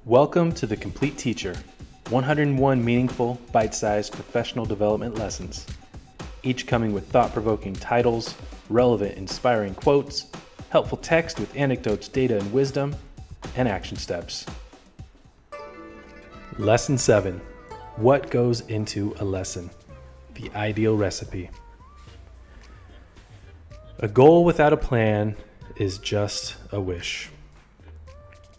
Welcome to The Complete Teacher, 101 meaningful, bite-sized professional development lessons, each coming with thought-provoking titles, relevant, inspiring quotes, helpful text with anecdotes, data, and wisdom, and action steps. Lesson 7. What goes into a lesson? The ideal recipe. A goal without a plan is just a wish.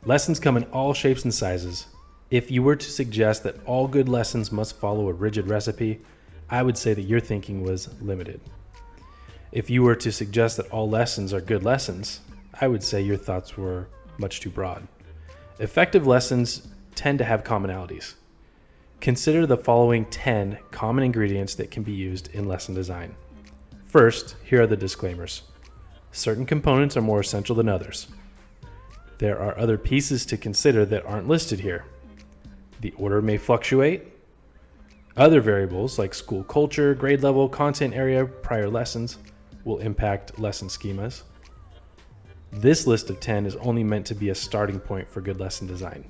Lessons come in all shapes and sizes. If you were to suggest that all good lessons must follow a rigid recipe, I would say that your thinking was limited. If you were to suggest that all lessons are good lessons, I would say your thoughts were much too broad. Effective lessons tend to have commonalities. Consider the following 10 common ingredients that can be used in lesson design. First, here are the disclaimers. Certain components are more essential than others. There are other pieces to consider that aren't listed here. The order may fluctuate. Other variables like school culture, grade level, content area, prior lessons will impact lesson schemas. This list of 10 is only meant to be a starting point for good lesson design.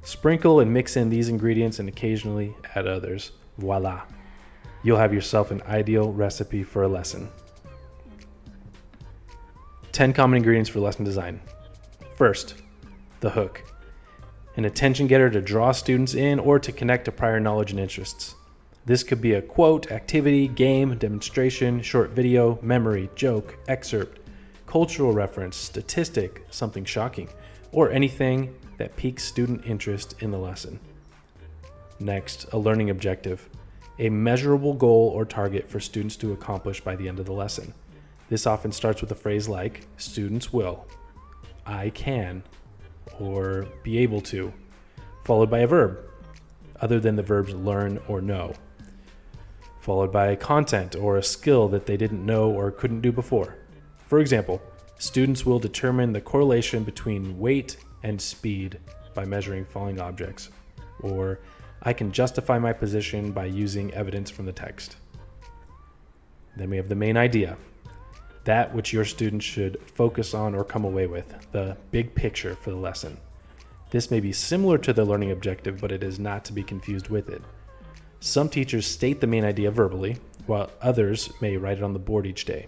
Sprinkle and mix in these ingredients and occasionally add others. Voila! You'll have yourself an ideal recipe for a lesson. 10 common ingredients for lesson design. First, the hook. An attention getter to draw students in or to connect to prior knowledge and interests. This could be a quote, activity, game, demonstration, short video, memory, joke, excerpt, cultural reference, statistic, something shocking, or anything that piques student interest in the lesson. Next, a learning objective. A measurable goal or target for students to accomplish by the end of the lesson. This often starts with a phrase like, students will, I can, or be able to, followed by a verb, other than the verbs learn or know, followed by content or a skill that they didn't know or couldn't do before. For example, students will determine the correlation between weight and speed by measuring falling objects, or I can justify my position by using evidence from the text. Then we have the main idea. That which your students should focus on or come away with, the big picture for the lesson. This may be similar to the learning objective, but it is not to be confused with it. Some teachers state the main idea verbally, while others may write it on the board each day.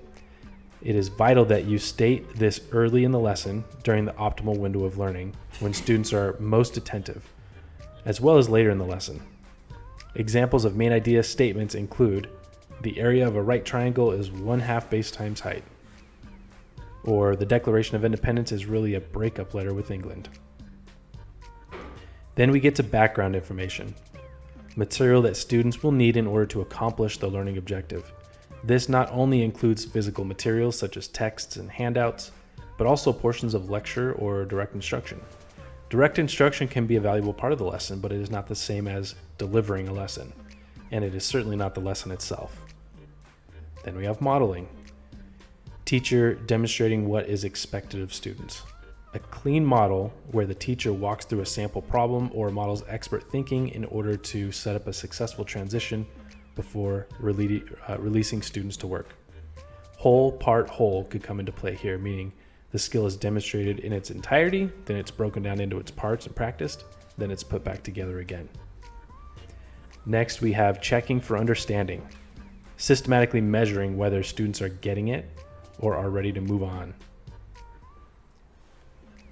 It is vital that you state this early in the lesson during the optimal window of learning, when students are most attentive, as well as later in the lesson. Examples of main idea statements include, the area of a right triangle is 1/2 base times height. Or the Declaration of Independence is really a breakup letter with England. Then we get to background information, material that students will need in order to accomplish the learning objective. This not only includes physical materials such as texts and handouts, but also portions of lecture or direct instruction. Direct instruction can be a valuable part of the lesson, but it is not the same as delivering a lesson, and it is certainly not the lesson itself. Then we have modeling. Teacher demonstrating what is expected of students. A clean model where the teacher walks through a sample problem or models expert thinking in order to set up a successful transition before releasing students to work. Whole, part, whole could come into play here, meaning the skill is demonstrated in its entirety, then it's broken down into its parts and practiced, then it's put back together again. Next, we have checking for understanding. Systematically measuring whether students are getting it or are ready to move on.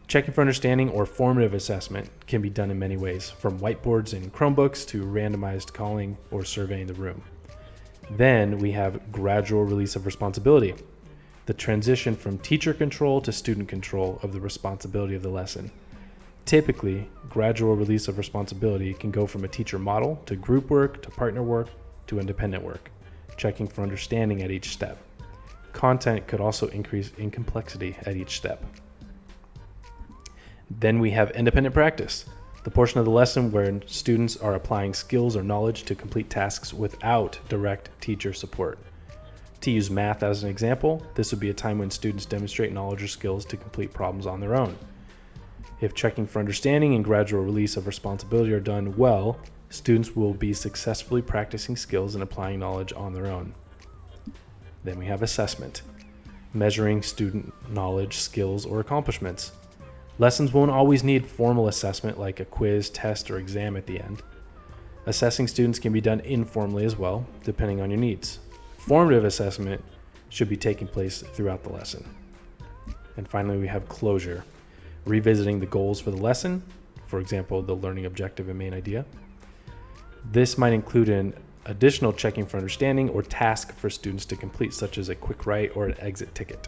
Checking for understanding or formative assessment can be done in many ways, from whiteboards and Chromebooks to randomized calling or surveying the room. Then we have gradual release of responsibility, the transition from teacher control to student control of the responsibility of the lesson. Typically, gradual release of responsibility can go from a teacher model to group work to partner work to independent work, checking for understanding at each step. Content could also increase in complexity at each step. Then we have independent practice, the portion of the lesson where students are applying skills or knowledge to complete tasks without direct teacher support. To use math as an example, this would be a time when students demonstrate knowledge or skills to complete problems on their own. If checking for understanding and gradual release of responsibility are done well, students will be successfully practicing skills and applying knowledge on their own. Then we have assessment, measuring student knowledge, skills, or accomplishments. Lessons won't always need formal assessment like a quiz, test, or exam at the end. Assessing students can be done informally as well, depending on your needs. Formative assessment should be taking place throughout the lesson. And finally, we have closure, revisiting the goals for the lesson, for example, the learning objective and main idea. This might include an additional checking for understanding or task for students to complete, such as a quick write or an exit ticket.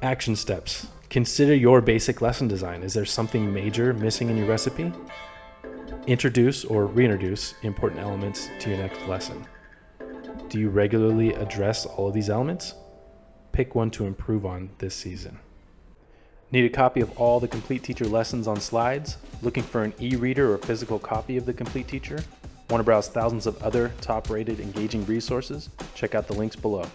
Action steps. Consider your basic lesson design. Is there something major missing in your recipe? Introduce or reintroduce important elements to your next lesson. Do you regularly address all of these elements? Pick one to improve on this season. Need a copy of all the Complete Teacher lessons on slides? Looking for an e-reader or physical copy of the Complete Teacher? Want to browse thousands of other top-rated, engaging resources? Check out the links below.